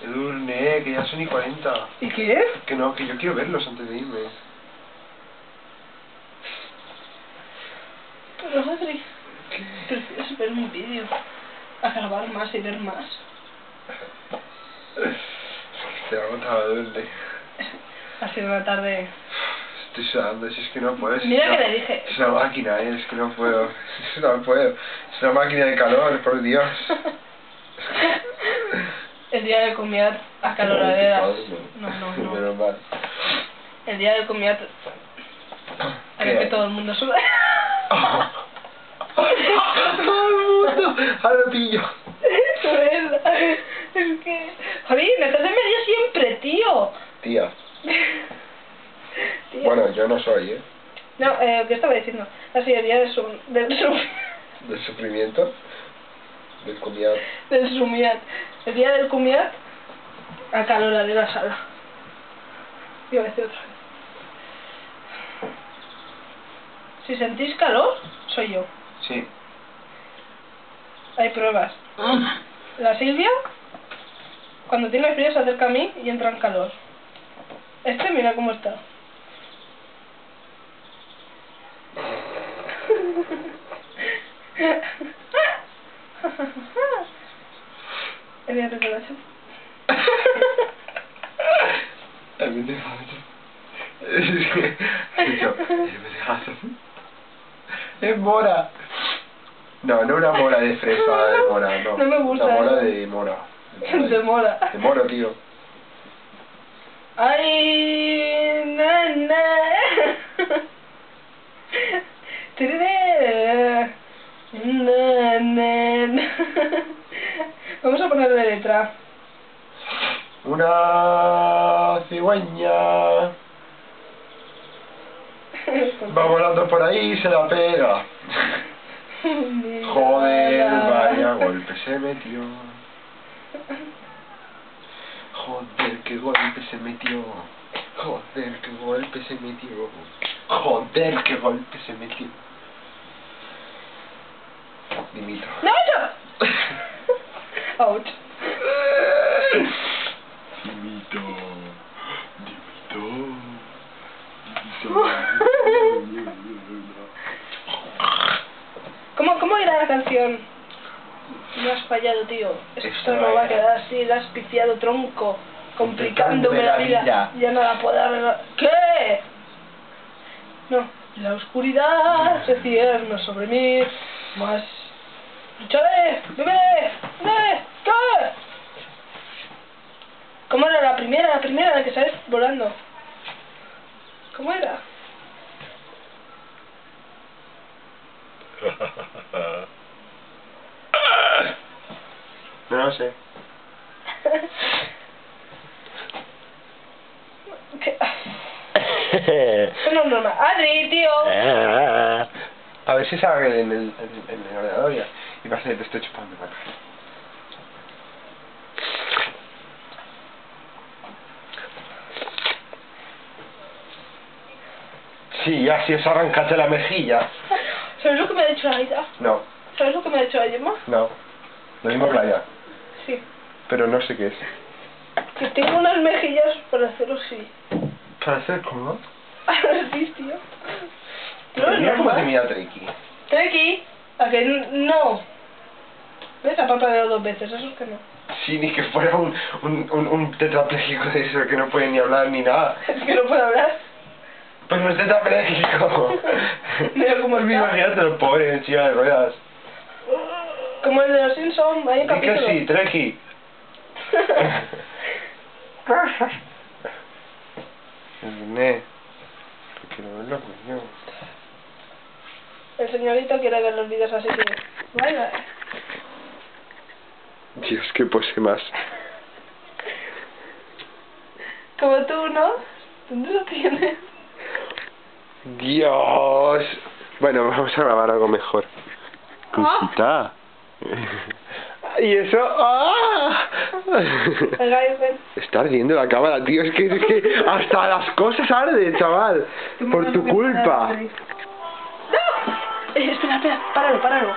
Edurne, que ya son y 40. ¿Y qué? Que no, que yo quiero verlos antes de irme. Pero Adri, prefieres ver un vídeo a grabar más y ver más. Estoy agotado, Edurne. Ha sido una tarde... Estoy sudando, si es que no puedo. Mira que le dije. Es una máquina, es que no puedo. No puedo. Es una máquina de calor, por Dios. El día del comiat acaloraderas. No. Menos mal. El día del comiat haré que todo el mundo suba. ¡Todo el mundo! ¡Ahora lo pillo! Es que... Javi, me estás en medio siempre, tío. Tía. Tío. Bueno, yo no soy, ¿eh? No, ¿qué estaba diciendo? Así, el día del ¿Del sufrimiento? ¿Del comiat? Del sumiat. El día del comiat acaloradera sala. Iba a decir otra vez. Si sentís calor, soy yo. Sí. Hay pruebas. La Silvia, cuando tiene frío, se acerca a mí y entra en calor. Este, mira cómo está. El día de relación. También te es mora. No, no una mora de fresa de mora, no. No me gusta. Una mora eso. de mora. De mora. De moro, tío. Ay, nana. Vamos a ponerle letra. Una cigüeña va volando por ahí y se la pega. Joder, vaya golpe se metió. Joder, qué golpe se metió. Joder, qué golpe se metió. Joder, qué golpe se metió. Dimito. ¡No, no! Ouch. Dimito. ¿Cómo irá la canción? No has fallado, tío. Esto no va a quedar así, la has pifiado, tronco. Complicándome la vida. Ya no la puedo arreglar. ¿Qué? No. La oscuridad se cierne sobre mí. Más. ¡Lucharé! ¡Viviré! ¿Qué? ¿Cómo era la primera la que sales volando? ¿Cómo era? No lo sé. ¿Qué? No, normal. Adri, tío. A ver si sale en el ordenador ya. Y va a ser, te estoy chupando la cara. Sí, ya si os arrancaste la mejilla. ¿Sabes lo que me ha dicho la Aida? No. ¿Sabes lo que me ha dicho la Gemma? No. Lo mismo que la ya. Sí. Pero no sé qué es. Que tengo unas mejillas para hacerlo así. ¿Para hacer cómo? Así, tío. Pero mira cómo te normal. mira Treki. Treki, a que no. ¿Ves? Ha parpadeado 2 veces, eso es que no. Sí, ni que fuera un tetrapléjico de eso que no puede ni hablar ni nada. Es que no puedo hablar. Pues no es tetrapléjico. Mira cómo está. Imagínate los pobres en silla de ruedas. Como el de los Simpsons, hay un Di capítulo. que sí, Treki. Nene, quiero verlo, coño. El señorito quiere ver los vídeos así que... Vaya. Dios, qué pose más. Como tú, ¿no? ¿Dónde lo tienes? Dios. Bueno, vamos a grabar algo mejor. Cosita. Y eso... ¡Ah! Venga, ven. Está ardiendo la cámara, tío. Es que hasta las cosas arden, chaval. Por tu culpa. ¡No! Espera, páralo.